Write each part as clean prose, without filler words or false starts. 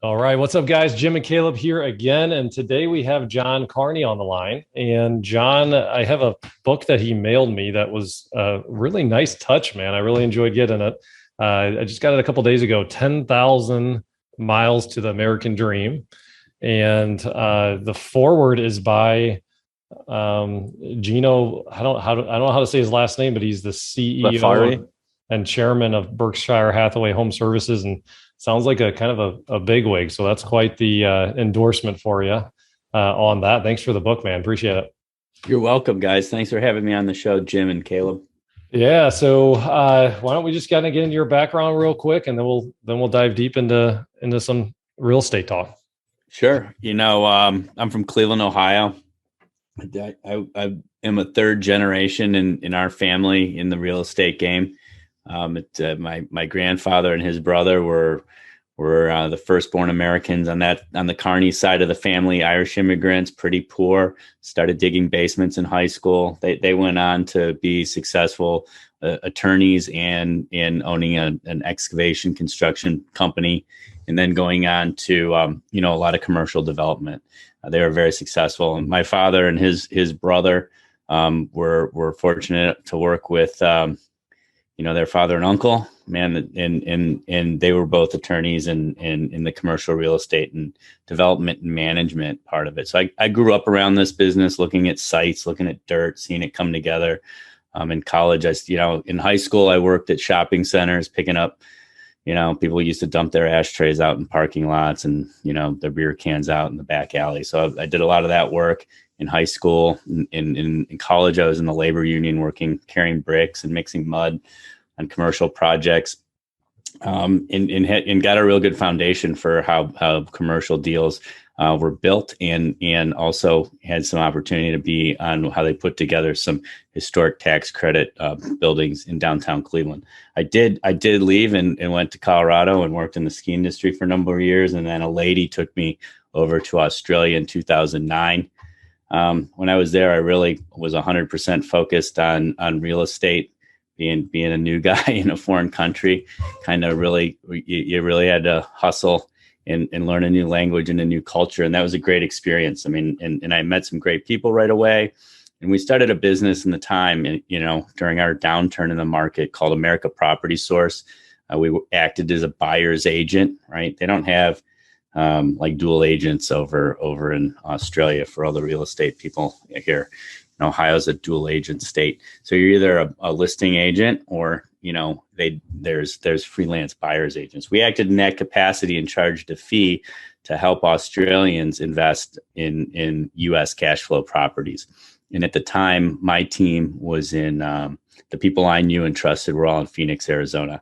All right, what's up, guys? Jim and Caleb here again, and today we have John Carney on the line. And John, I have a book that he mailed me that was a really nice touch, man. I really enjoyed getting it. I just got it a couple days ago. 10,000 Miles to the American Dream, and the foreword is by Gino. I don't know how to say his last name, but he's the Lafari. CEO and chairman of Berkshire Hathaway Home Services, and sounds like a kind of a bigwig. So that's quite the endorsement for you on that. Thanks for the book, man. Appreciate it. You're welcome, guys. Thanks for having me on the show, Jim and Caleb. Yeah. So why don't we just kind of get into your background real quick, and then we'll dive deep into some real estate talk. Sure. I'm from Cleveland, Ohio. I am a third generation in our family in the real estate game. My grandfather and his brother were the firstborn Americans on the Carney side of the family. Irish immigrants, pretty poor. Started digging basements in high school. They went on to be successful attorneys and in owning an excavation construction company, and then going on to a lot of commercial development. They were very successful. And my father and his brother were fortunate to work with their father and uncle, man, and they were both attorneys in the commercial real estate and development and management part of it. So I grew up around this business, looking at sites, looking at dirt, seeing it come together. In college, in high school, I worked at shopping centers, picking up, people used to dump their ashtrays out in parking lots and, their beer cans out in the back alley. So I did a lot of that work in high school. In college, I was in the labor union carrying bricks and mixing mud on commercial projects, and got a real good foundation for how commercial deals were built, and also had some opportunity to be on how they put together some historic tax credit buildings in downtown Cleveland. I did leave and went to Colorado and worked in the ski industry for a number of years, and then a lady took me over to Australia in 2009. When I was there, I really was 100% focused on real estate. Being a new guy in a foreign country, you really had to hustle and learn a new language and a new culture. And that was a great experience. I mean, and I met some great people right away. And we started a business in the time, during our downturn in the market, called America Property Source. We acted as a buyer's agent, right? They don't have like dual agents over in Australia for all the real estate people here. Ohio's a dual agent state. So you're either a listing agent or, there's freelance buyer's agents. We acted in that capacity and charged a fee to help Australians invest in U.S. cash flow properties. And at the time, my team was in, the people I knew and trusted were all in Phoenix, Arizona.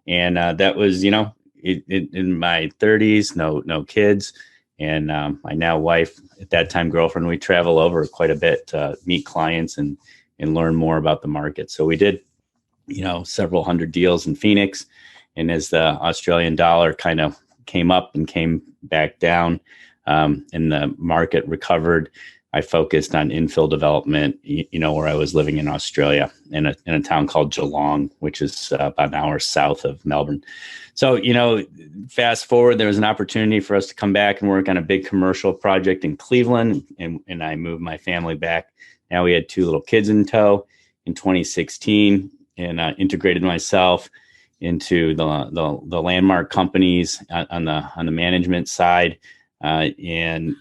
And that was, in my 30s, no kids. And my now wife, at that time girlfriend, we travel over quite a bit to meet clients and learn more about the market. So we did, several hundred deals in Phoenix. And as the Australian dollar kind of came up and came back down, and the market recovered, I focused on infill development, where I was living in Australia in a town called Geelong, which is about an hour south of Melbourne. So, fast forward, there was an opportunity for us to come back and work on a big commercial project in Cleveland. And I moved my family back. Now we had 2 little kids in tow in 2016, and integrated myself into the landmark companies on the management side. And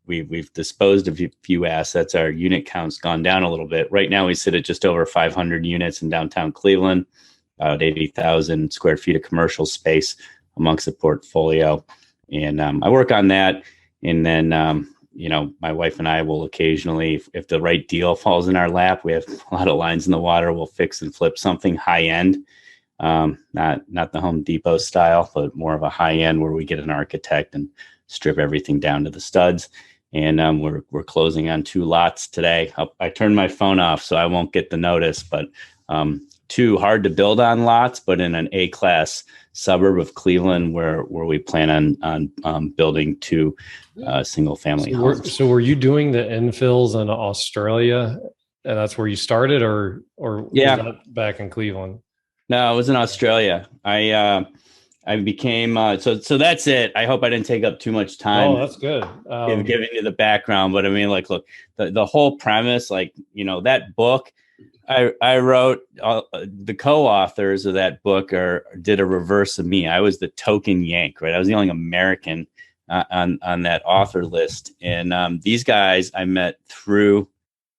we've disposed of a few assets. Our unit count's gone down a little bit. Right now we sit at just over 500 units in downtown Cleveland, about 80,000 square feet of commercial space amongst the portfolio. And I work on that. And then, my wife and I will occasionally, if the right deal falls in our lap, we have a lot of lines in the water, we'll fix and flip something high end. Not the Home Depot style, but more of a high end where we get an architect and strip everything down to the studs. And we're closing on 2 lots today. I turned my phone off, so I won't get the notice, but 2 hard to build on lots, but in an A-class suburb of Cleveland where we plan on building 2 single family homes. So were you doing the infills in Australia, and that's where you started, or Yeah, was that back in Cleveland? no, I was in Australia. I became so that's it. I hope I didn't take up too much time Oh, that's good. giving you the background, but I mean, like, look, the whole premise, like, that book I wrote, the co-authors of that book did a reverse of me. I was the token Yank, right? I was the only American on that author list, and these guys I met through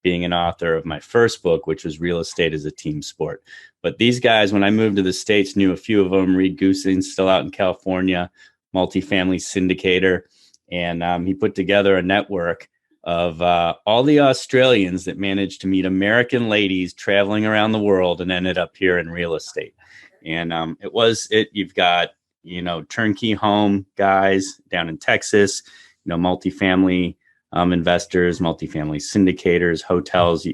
being an author of my first book, which was Real Estate as a Team Sport. But these guys, when I moved to the States, knew a few of them. Reed Goosing's still out in California, multifamily syndicator, and he put together a network of all the Australians that managed to meet American ladies traveling around the world and ended up here in real estate. And you've got, turnkey home guys down in Texas, multifamily investors, multifamily syndicators, hotels,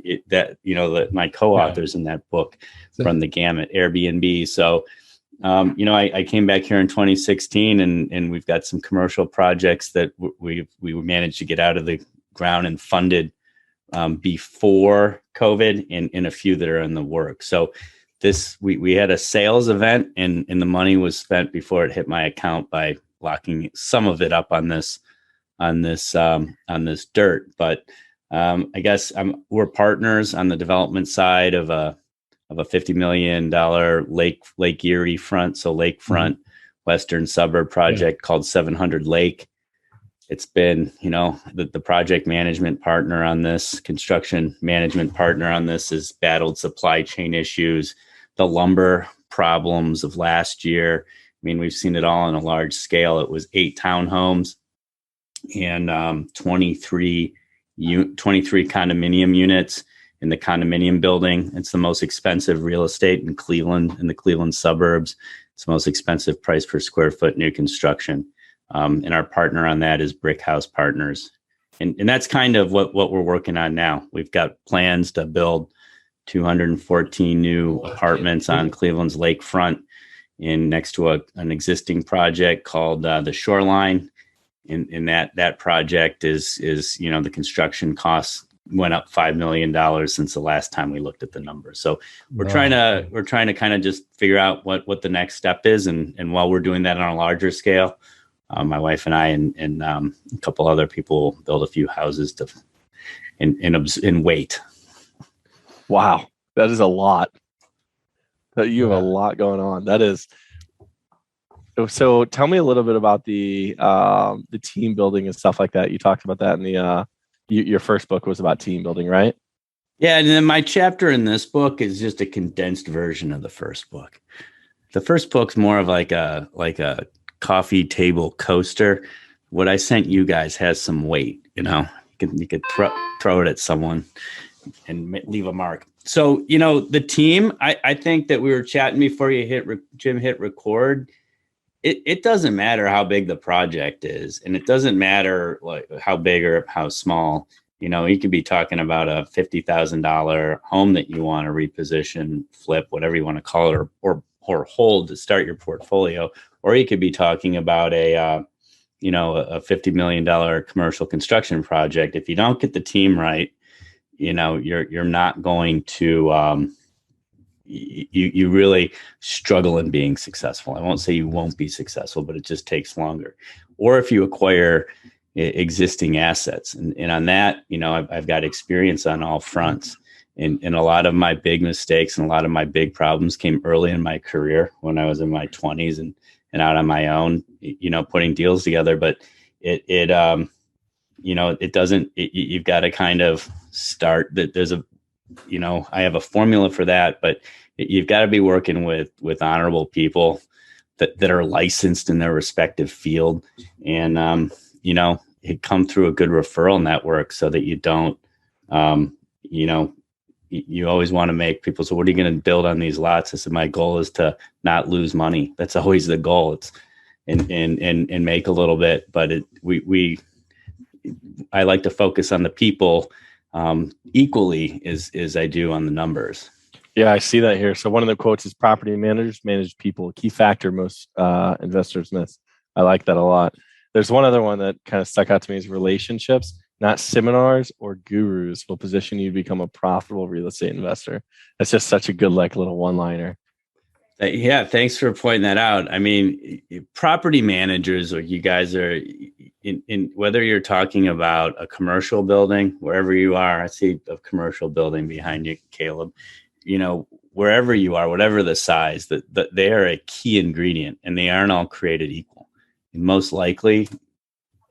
my co-authors in that book run the gamut, Airbnb. So, I came back here in 2016 and we've got some commercial projects that we managed to get out of the ground and funded before COVID, and a few that are in the work. So we had a sales event and the money was spent before it hit my account by locking some of it up on this dirt. But I guess we're partners on the development side of a $50 million Lake Erie front, so lakefront western suburb project called 700 Lake. It's been, the project management partner on this, construction management partner on this, has battled supply chain issues, the lumber problems of last year. I mean, we've seen it all on a large scale. It was 8 townhomes and 23 condominium units in the condominium building. It's the most expensive real estate in Cleveland, in the Cleveland suburbs. It's the most expensive price per square foot new construction. And our partner on that is Brick House Partners. And that's kind of what we're working on now. We've got plans to build 214 new apartments on Cleveland's lakefront next to an existing project called the Shoreline. And that project is the construction costs went up $5 million since the last time we looked at the numbers. So we're trying to kind of just figure out what the next step is. And while we're doing that on a larger scale, my wife and I and a couple other people build a few houses and wait. Wow, that is a lot. You have a lot going on. That is. So tell me a little bit about the team building and stuff like that. You talked about that in your first book was about team building, right? Yeah, and then my chapter in this book is just a condensed version of the first book. The first book's more of like a coffee table coaster. What I sent you guys has some weight. You could throw it at someone and leave a mark. So the team. I think that we were chatting before Jim hit record. It doesn't matter how big the project is, and it doesn't matter like how big or how small. You could be talking about a $50,000 home that you want to reposition, flip, whatever you want to call it, or hold to start your portfolio, or you could be talking about a $50 million commercial construction project. If you don't get the team right, you're not going to. You really struggle in being successful. I won't say you won't be successful, but it just takes longer. Or if you acquire existing assets, and on that, I've got experience on all fronts. And a lot of my big mistakes and a lot of my big problems came early in my career when I was in my 20s and out on my own, putting deals together. But it doesn't. You've got to kind of start that. There's I have a formula for that, but you've got to be working with honorable people that are licensed in their respective field, and it come through a good referral network so that you don't, you always want to make people. So what are you going to build on these lots? I said, my goal is to not lose money. That's always the goal. It's and make a little bit, but I like to focus on the people equally as I do on the numbers. Yeah, I see that here. So one of the quotes is property managers manage people, a key factor most investors miss. I like that a lot. There's one other one that kind of stuck out to me is relationships, not seminars or gurus will position you to become a profitable real estate investor. That's just such a good little one-liner. Yeah, thanks for pointing that out. I mean, property managers, or you guys are in whether you're talking about a commercial building, wherever you are. I see a commercial building behind you, Caleb. Wherever you are, whatever the size, that they are a key ingredient, and they aren't all created equal. And most likely,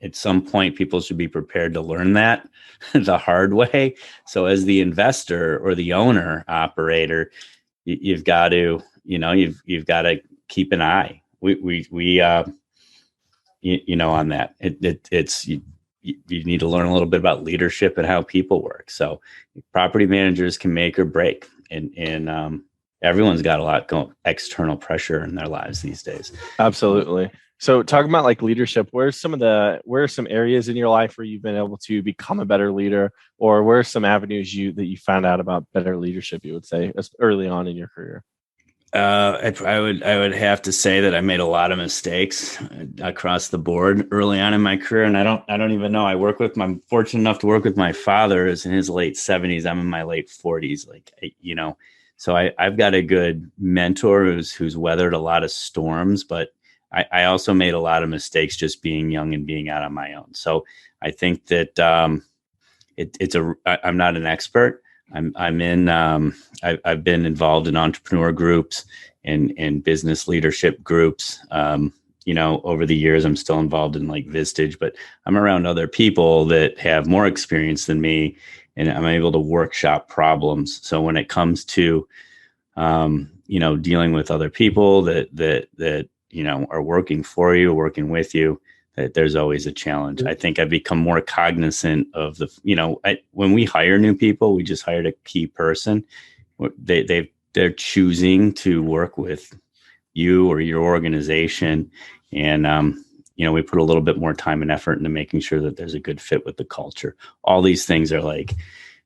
at some point, people should be prepared to learn that the hard way. So, as the investor or the owner operator, you've got to you've got to keep an eye. We on that. It's you need to learn a little bit about leadership and how people work. So property managers can make or break, and everyone's got a lot going external pressure in their lives these days. Absolutely. So talking about like leadership, where are some areas in your life where you've been able to become a better leader, or where are some avenues that you found out about better leadership, you would say, early on in your career? I would have to say that I made a lot of mistakes across the board early on in my career, and I don't even know. I'm fortunate enough to work with my father, who's in his late 70s. I'm in my late 40s, so I've got a good mentor who's weathered a lot of storms, but I also made a lot of mistakes just being young and being out on my own. So I think that I'm not an expert. I've been involved in entrepreneur groups and business leadership groups. Over the years, I'm still involved in like Vistage, but I'm around other people that have more experience than me, and I'm able to workshop problems. So when it comes to, dealing with other people that are working for you, working with you, that there's always a challenge. I think I've become more cognizant of when we hire new people, we just hired a key person. They're choosing to work with you or your organization. And, we put a little bit more time and effort into making sure that there's a good fit with the culture. All these things are like,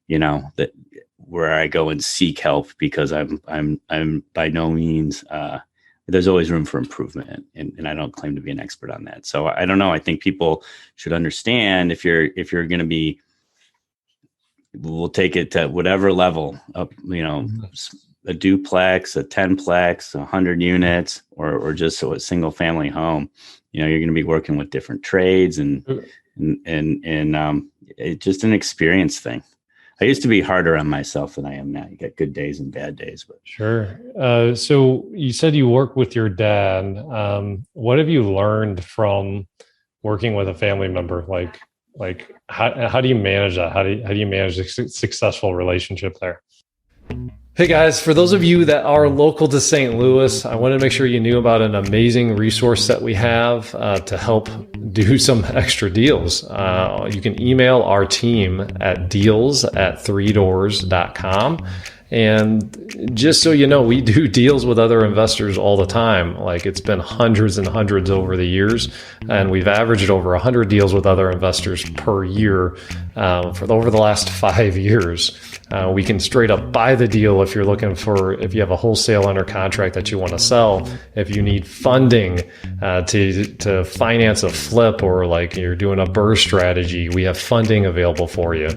that where I go and seek help, because I'm by no means, there's always room for improvement, and I don't claim to be an expert on that. So I don't know. I think people should understand if you're going to be, we'll take it to whatever level up, a duplex, a 10plex, 100 units, or just a single family home. You're going to be working with different trades, and it's just an experience thing. I used to be harder on myself than I am now. You get good days and bad days, but sure. So you said you work with your dad. What have you learned from working with a family member? Like how do you manage that? How do you manage a successful relationship there? Hey guys, for those of you that are local to St. Louis, I wanted to make sure you knew about an amazing resource that we have to help do some extra deals. You can email our team at deals@3doors.com. And just so you know, we do deals with other investors all the time. Like, it's been hundreds and hundreds over the years, and we've averaged over 100 deals with other investors per year for over the last 5 years. We can straight up buy the deal if you have a wholesale under contract that you want to sell. If you need funding to finance a flip, or like you're doing a BRRRR strategy, we have funding available for you.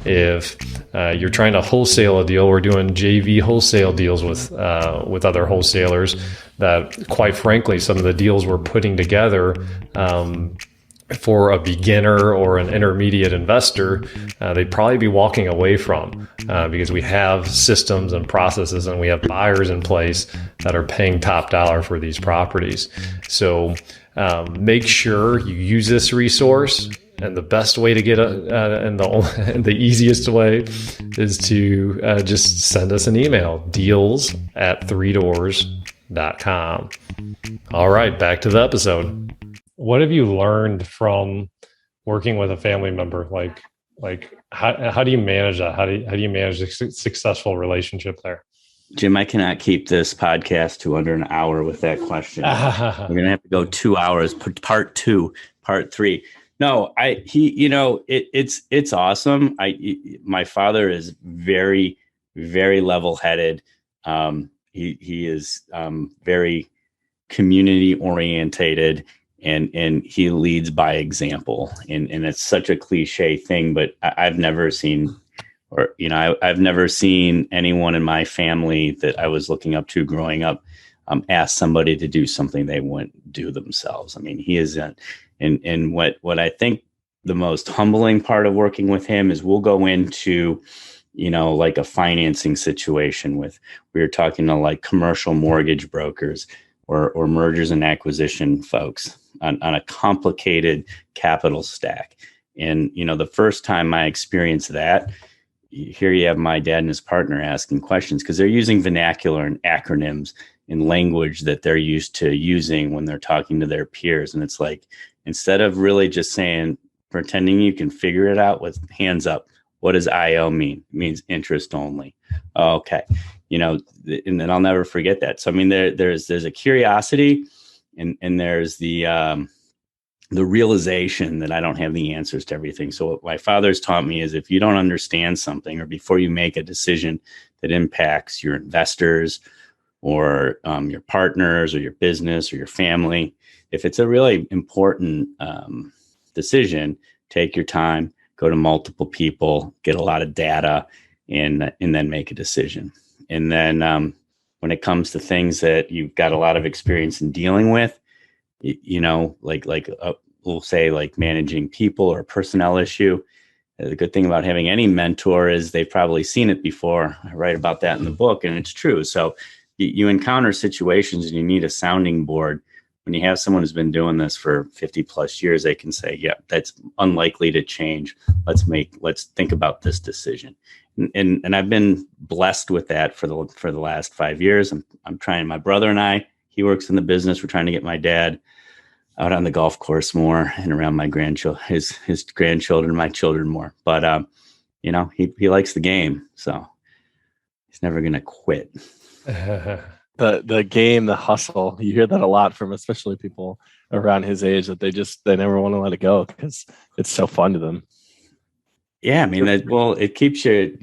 If you're trying to wholesale a deal, we're doing JV wholesale deals with other wholesalers that, quite frankly, some of the deals we're putting together for a beginner or an intermediate investor, they'd probably be walking away from, because we have systems and processes, and we have buyers in place that are paying top dollar for these properties. So make sure you use this resource. And the best way to get and the easiest way is to just send us an email, deals@3doors.com. All right, back to the episode. What have you learned from working with a family member? Like how do you manage that? How do you manage a successful relationship there? Jim, I cannot keep this podcast to under an hour with that question. We're going to have to go 2 hours, part 2, part 3. No, it's awesome. My father is very, very level-headed. He is very community orientated, and he leads by example. And it's such a cliche thing, but I've never seen, I've never seen anyone in my family that I was looking up to growing up ask somebody to do something they wouldn't do themselves. I mean, he is and what I think the most humbling part of working with him is we'll go into, like a financing situation we were talking to like commercial mortgage brokers or mergers and acquisition folks on a complicated capital stack. And, the first time I experienced that, here you have my dad and his partner asking questions because they're using vernacular and acronyms in language that they're used to using when they're talking to their peers. And it's like, instead of really just pretending you can figure it out with hands up, what does IO mean? It means interest only. Oh, okay. And then I'll never forget that. So, I mean, there's a curiosity and there's the realization that I don't have the answers to everything. So what my father's taught me is if you don't understand something or before you make a decision that impacts your investors or your partners or your business or your family, if it's a really important decision, take your time, go to multiple people, get a lot of data, and then make a decision. And then when it comes to things that you've got a lot of experience in dealing with, we'll say like managing people or a personnel issue. The good thing about having any mentor is they've probably seen it before. I write about that in the book, and it's true. So you encounter situations and you need a sounding board. When you have someone who's been doing this for 50 plus years, they can say, yeah, that's unlikely to change. Let's think about this decision. And I've been blessed with that for the last 5 years. I'm trying, my brother and I, he works in the business. We're trying to get my dad out on the golf course more and around my grandchildren, his grandchildren, my children more. But, he likes the game. So he's never going to quit. The game, the hustle, you hear that a lot from especially people around his age that they never want to let it go because it's so fun to them. Yeah. I mean, it keeps you,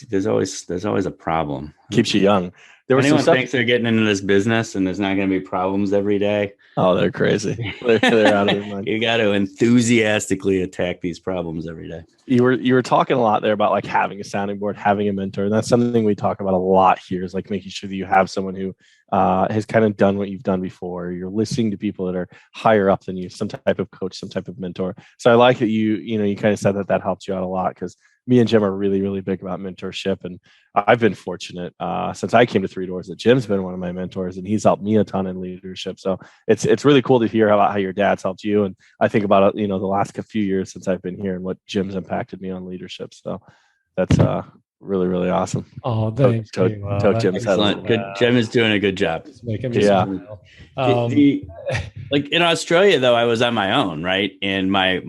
there's always a problem. Keeps you young. Anyone thinks they're getting into this business and there's not going to be problems every day. Oh, they're crazy. They're out of their mind. You got to enthusiastically attack these problems every day. You were talking a lot there about like having a sounding board, having a mentor. And that's something we talk about a lot here is like making sure that you have someone who has kind of done what you've done before. You're listening to people that are higher up than you, some type of coach, some type of mentor. So I like that you kind of said that helped you out a lot because me and Jim are really, really big about mentorship. And I've been fortunate since I came to Three Doors that Jim's been one of my mentors and he's helped me a ton in leadership. So it's really cool to hear about how your dad's helped you. And I think about it, the last few years since I've been here and what Jim's impacted me on leadership. So that's really, really awesome. Oh, thanks. Jim's excellent. Good. Jim is doing a good job. Making me smile. Like in Australia, though, I was on my own, right? And my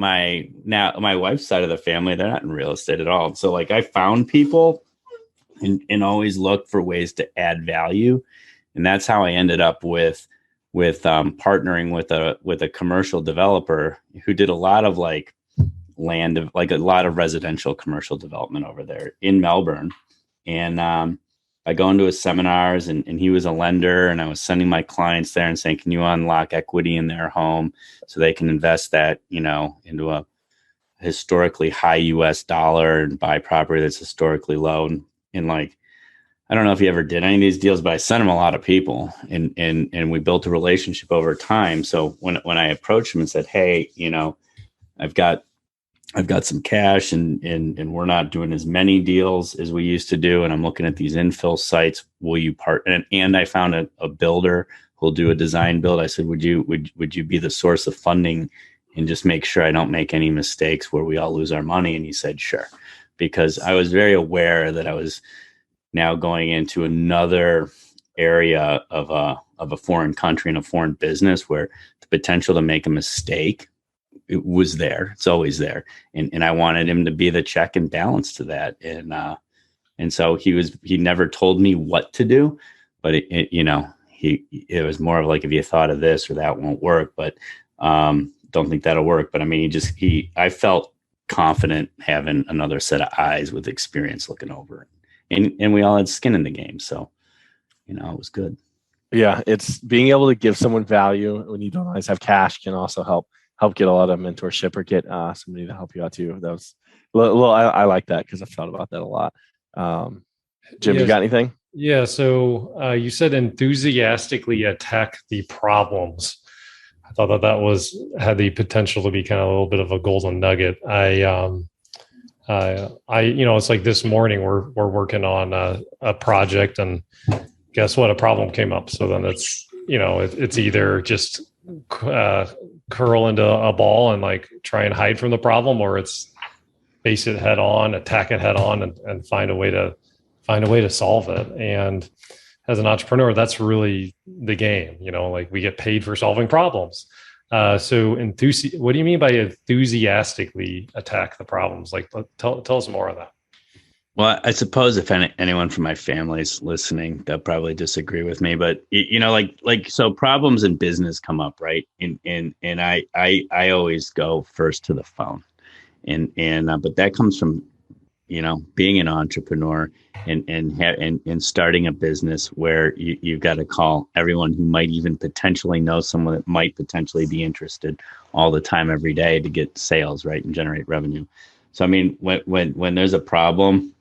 wife's side of the family, they're not in real estate at all. So like I found people and always looked for ways to add value. And that's how I ended up with partnering with a commercial developer who did a lot of like land of like a lot of residential commercial development over there in Melbourne. And I go into his seminars and he was a lender and I was sending my clients there and saying, can you unlock equity in their home so they can invest that, into a historically high US dollar and buy property that's historically low. And like, I don't know if he ever did any of these deals, but I sent him a lot of people and we built a relationship over time. So when I approached him and said, hey, I've got some cash and we're not doing as many deals as we used to do. And I'm looking at these infill sites. Will you and I found a builder who'll do a design build. I said, would you be the source of funding and just make sure I don't make any mistakes where we all lose our money? And he said, sure, because I was very aware that I was now going into another area of a foreign country and a foreign business where the potential to make a mistake, it was there. It's always there. And I wanted him to be the check and balance to that. And so he never told me what to do, but it was more of like, if you thought of this or that won't work, but don't think that'll work. But I mean, I felt confident having another set of eyes with experience looking over it. And we all had skin in the game. So, it was good. Yeah. It's being able to give someone value when you don't always have cash can also help get a lot of mentorship or get somebody to help you out too. That was I like that because I've thought about that a lot. Jim, you got anything? Yeah. So you said enthusiastically attack the problems. I thought that had the potential to be kind of a little bit of a golden nugget. It's like this morning we're working on a project, and guess what? A problem came up. So then it's either just uh, curl into a ball and like try and hide from the problem, or it's face it head on, attack it head on, and find a way to solve it. And as an entrepreneur, that's really the game. Like we get paid for solving problems. So what do you mean by enthusiastically attack the problems? Like, tell us more on that. Well, I suppose if anyone from my family's listening, they'll probably disagree with me. But so problems in business come up, right? And I always go first to the phone, and but that comes from being an entrepreneur and starting a business where you've got to call everyone who might even potentially know someone that might potentially be interested all the time, every day, to get sales, right, and generate revenue. So I mean, when there's a problem,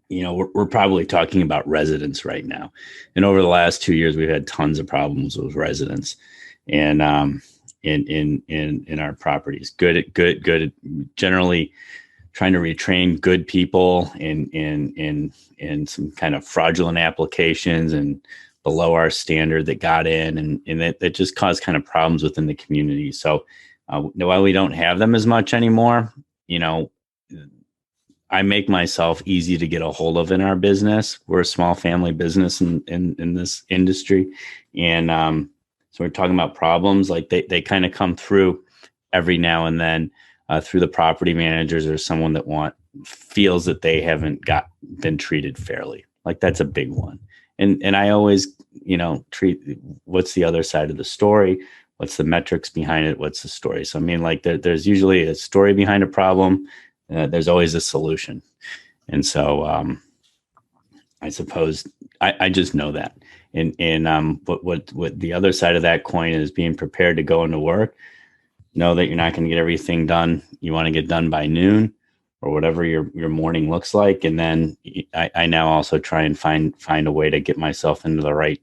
we're probably talking about residents right now. And over the last 2 years, we've had tons of problems with residents and in our properties. Good, generally trying to retrain good people in some kind of fraudulent applications and below our standard that got in, and that just caused kind of problems within the community. So while we don't have them as much anymore, I make myself easy to get a hold of in our business. We're a small family business in this industry. And so we're talking about problems, like they kind of come through every now and then through the property managers or someone that feels that they haven't been treated fairly. Like that's a big one. And I always, treat what's the other side of the story? What's the metrics behind it? What's the story? So, I mean, like there's usually a story behind a problem. There's always a solution. And so I suppose I just know that. And what the other side of that coin is, being prepared to go into work, know that you're not going to get everything done you want to get done by noon or whatever your morning looks like. And then I now also try and find a way to get myself into the right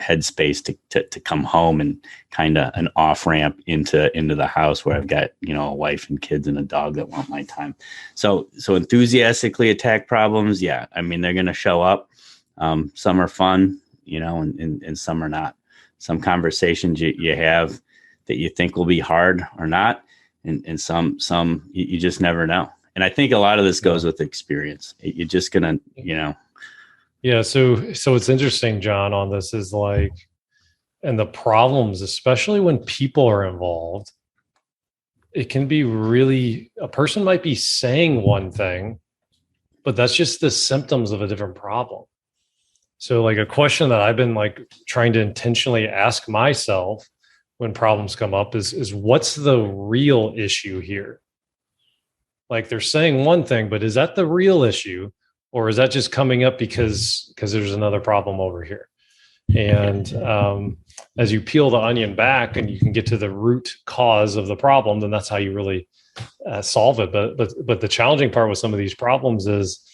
headspace to come home and kind of an off ramp into the house where I've got, a wife and kids and a dog that want my time. So enthusiastically attack problems. Yeah. I mean, they're going to show up. Some are fun, and some are not. Some conversations you have that you think will be hard or not. And some you just never know. And I think a lot of this goes with experience. You're just going to, Yeah. So it's interesting, John, on this is like, and the problems, especially when people are involved, it can be a person might be saying one thing, but that's just the symptoms of a different problem. So like a question that I've been like trying to intentionally ask myself when problems come up is what's the real issue here? Like they're saying one thing, but is that the real issue? Or is that just coming up because there's another problem over here? And as you peel the onion back and you can get to the root cause of the problem, then that's how you really solve it. But the challenging part with some of these problems is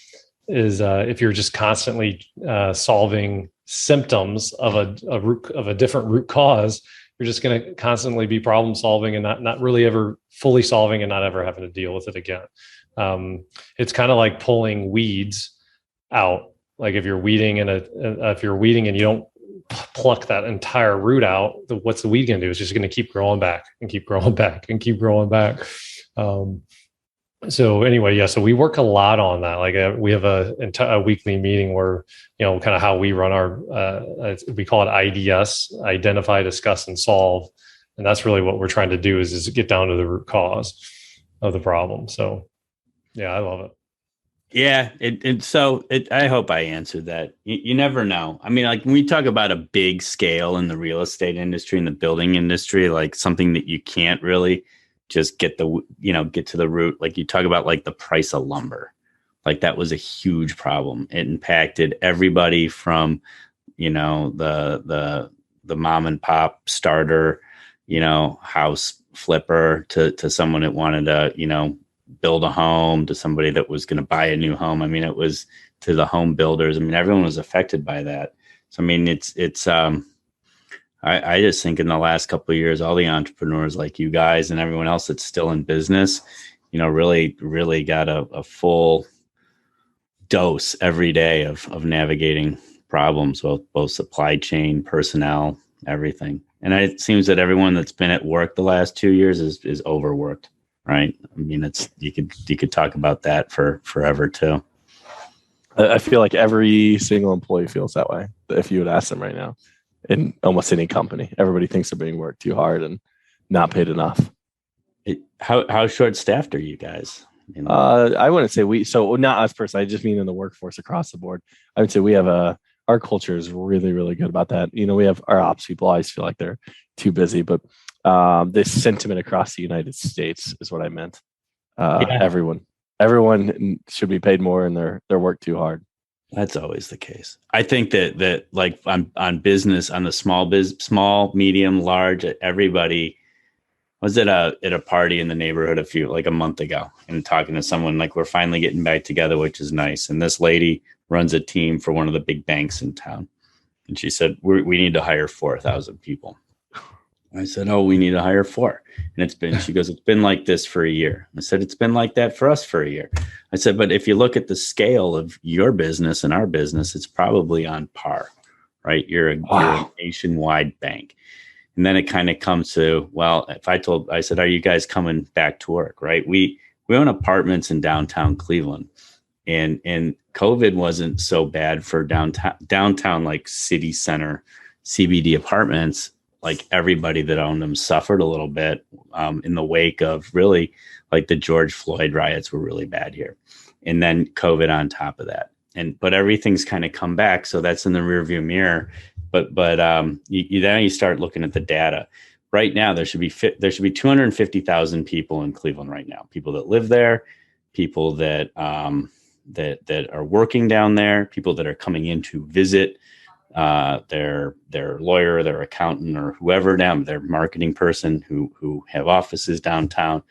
if you're just constantly solving symptoms of a different root cause, you're just going to constantly be problem solving and not really ever fully solving and not ever having to deal with it again. It's kind of like pulling weeds out. Like if you're weeding and you don't pluck that entire root out, what's the weed going to do? It's just going to keep growing back and keep growing back and keep growing back. So anyway, yeah, so we work a lot on that. Like we have a weekly meeting where, kind of how we run we call it IDS, identify, discuss, and solve. And that's really what we're trying to do is get down to the root cause of the problem. So yeah, I love it. Yeah. I hope I answered that. You never know. I mean, like when we talk about a big scale in the real estate industry and the building industry, like something that you can't really just get to the root. Like you talk about like the price of lumber, like that was a huge problem. It impacted everybody from, the mom and pop starter, house flipper to someone that wanted to, build a home, to somebody that was going to buy a new home. I mean, it was to the home builders. I mean, everyone was affected by that. So I mean, I just think in the last couple of years, all the entrepreneurs like you guys and everyone else that's still in business, really got a full dose every day of navigating problems, both supply chain, personnel, everything. And it seems that everyone that's been at work the last 2 years is overworked, right? I mean, you could talk about that for forever too. I feel like every single employee feels that way. If you would ask them right now, in almost any company, everybody thinks they're being worked too hard and not paid enough. How short staffed are you guys? I wouldn't say so not us personally. I just mean in the workforce across the board. I would say we have our culture is really, really good about that. We have our ops people always feel like they're too busy, but this sentiment across the United States is what I meant. Everyone should be paid more and they're worked too hard. That's always the case. I think that like on business, on the small, medium, large, everybody was at a party in the neighborhood a month ago and talking to someone, like, we're finally getting back together, which is nice. And this lady runs a team for one of the big banks in town. And she said, we need to hire 4,000 people. I said, oh, we need to hire 4. And she goes, it's been like this for a year. I said, it's been like that for us for a year. I said, but if you look at the scale of your business and our business, it's probably on par, right? You're a nationwide bank. And then it kind of comes to, well, I said, are you guys coming back to work, right? We own apartments in downtown Cleveland, and COVID wasn't so bad for downtown like city center CBD apartments. Like, everybody that owned them suffered a little bit in the wake of really, like, the George Floyd riots were really bad here. And then COVID on top of that. But everything's kind of come back. So that's in the rearview mirror. But then you start looking at the data. Right now, there should be 250,000 people in Cleveland right now. People that live there, people that are working down there, people that are coming in to visit, their lawyer, their accountant, or whoever down, their marketing person who have offices downtown,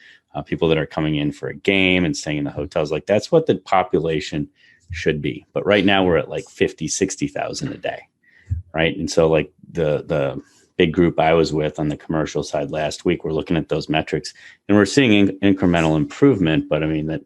people that are coming in for a game and staying in the hotels. Like, that's what the population should be. But right now we're at like 50, 60,000 a day. Right. And so, like, the big group I was with on the commercial side last week, we're looking at those metrics and we're seeing incremental improvement. But I mean,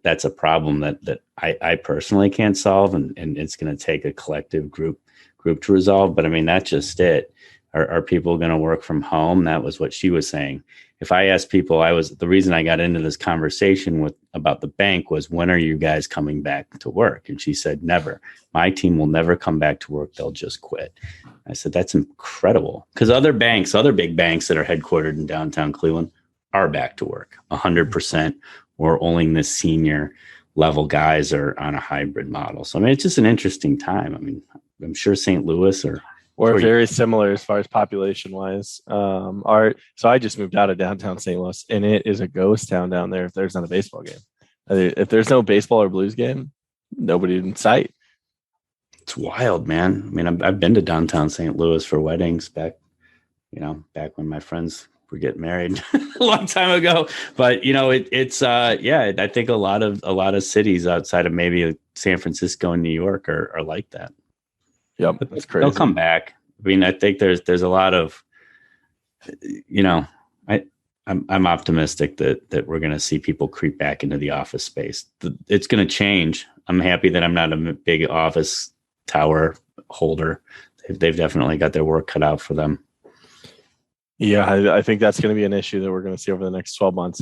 that's a problem that I personally can't solve. And it's going to take a collective group to resolve. But I mean, that's just it. Are people going to work from home? That was what she was saying. If I asked people, the reason I got into this conversation about the bank was, when are you guys coming back to work? And she said, never. My team will never come back to work. They'll just quit. I said, that's incredible. Because other big banks that are headquartered in downtown Cleveland are back to work 100%, or only the senior level guys are on a hybrid model. So I mean, it's just an interesting time. I mean, I'm sure St. Louis or very similar as far as population wise. So I just moved out of downtown St. Louis, and it is a ghost town down there if there's not a baseball game. If there's no baseball or Blues game, nobody in sight. It's wild, man. I mean, I've been to downtown St. Louis for weddings back when my friends were getting married a long time ago. But I think a lot of cities outside of maybe San Francisco and New York are like that. Yep, that's crazy. They'll come back. I mean, I think there's a lot of, I'm optimistic that we're going to see people creep back into the office space. It's going to change. I'm happy that I'm not a big office tower holder. They've definitely got their work cut out for them. Yeah, I think that's going to be an issue that we're going to see over the next 12 months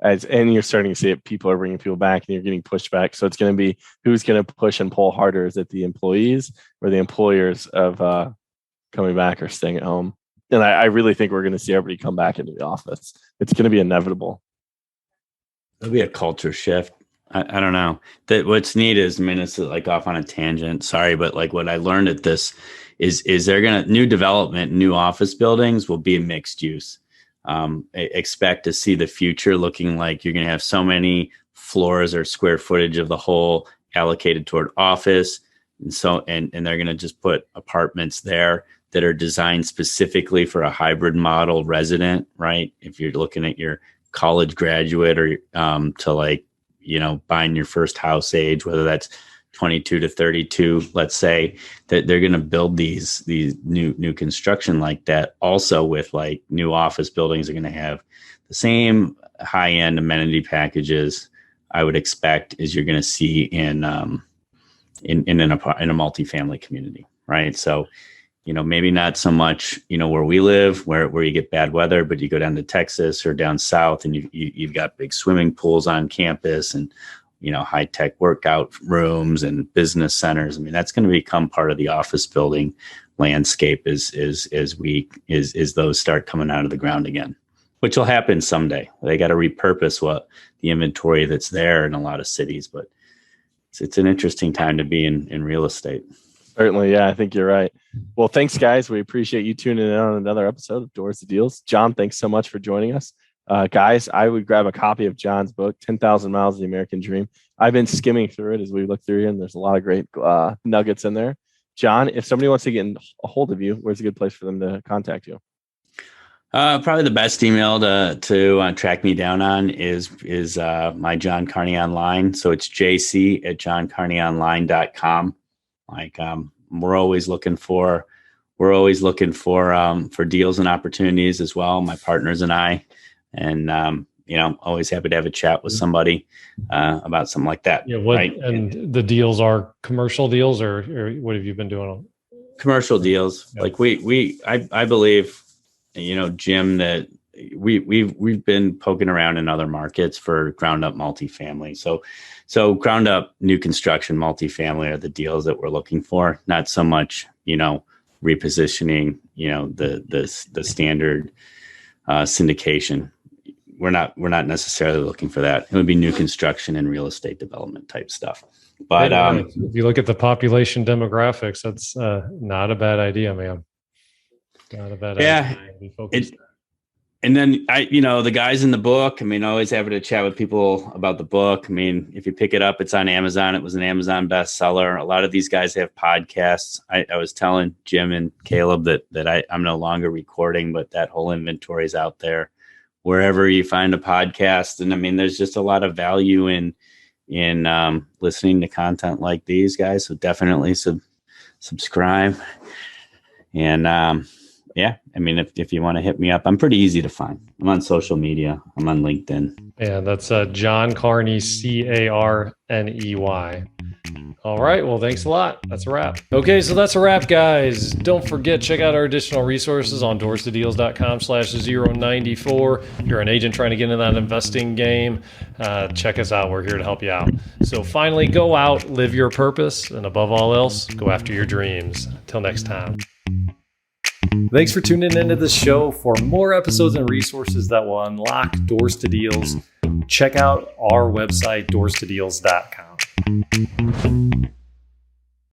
and you're starting to see it. People are bringing people back and you're getting pushed back. So it's going to be, who's going to push and pull harder? Is it the employees or the employers of coming back or staying at home? And I really think we're going to see everybody come back into the office. It's going to be inevitable. There'll be a culture shift. I don't know. That what's neat is, I mean, it's like off on a tangent. Sorry, but like what I learned at this is they're going to new development, new office buildings will be a mixed use. Expect to see the future looking like you're going to have so many floors or square footage of the whole allocated toward office. And so, and they're going to just put apartments there that are designed specifically for a hybrid model resident, right? If you're looking at your college graduate or to like, buying your first house age, whether that's 22 to 32, let's say, that they're going to build these new construction like that. Also with like new office buildings are going to have the same high end amenity packages I would expect as you're going to see in a multifamily community, right? So, maybe not so much, where we live, where you get bad weather, but you go down to Texas or down south and you've got big swimming pools on campus and, high tech workout rooms and business centers. I mean, that's going to become part of the office building landscape as those start coming out of the ground again, which will happen someday. They got to repurpose what the inventory that's there in a lot of cities, but it's an interesting time to be in real estate. Certainly. Yeah, I think you're right. Well, thanks guys. We appreciate you tuning in on another episode of Doors to Deals. John, thanks so much for joining us. Guys, I would grab a copy of John's book, 10,000 Miles of the American Dream. I've been skimming through it as we look through it, and there's a lot of great nuggets in there. John, if somebody wants to get a hold of you, where's a good place for them to contact you? Probably the best email to track me down on is my John Carney Online. So it's jc@johncarneyonline.com. Like we're always looking for deals and opportunities as well. My partners and I, and always happy to have a chat with somebody about something like that. Yeah. Right? And the deals are commercial deals, or what have you been doing? Commercial deals. Yeah. Like I believe, Jim, that we've been poking around in other markets for ground up multifamily. So ground up new construction multifamily are the deals that we're looking for. Not so much, repositioning, the standard syndication. We're not necessarily looking for that. It would be new construction and real estate development type stuff. But if you look at the population demographics, that's not a bad idea, man. Not a bad idea. And then the guys in the book, I always happy to chat with people about the book. If you pick it up, it's on Amazon. It was an Amazon bestseller. A lot of these guys have podcasts. I was telling Jim and Caleb that I'm no longer recording, but that whole inventory is out there wherever you find a podcast. And there's just a lot of value in listening to content like these guys. So definitely subscribe. And, if you want to hit me up, I'm pretty easy to find. I'm on social media. I'm on LinkedIn. Yeah, that's John Carney, Carney. All right. Well, thanks a lot. That's a wrap. Okay, so that's a wrap, guys. Don't forget, check out our additional resources on doorstodeals.com/094. If you're an agent trying to get into that investing game, check us out. We're here to help you out. So finally, go out, live your purpose, and above all else, go after your dreams. Until next time. Thanks for tuning into this show. For more episodes and resources that will unlock Doors to Deals, check out our website, doorstodeals.com.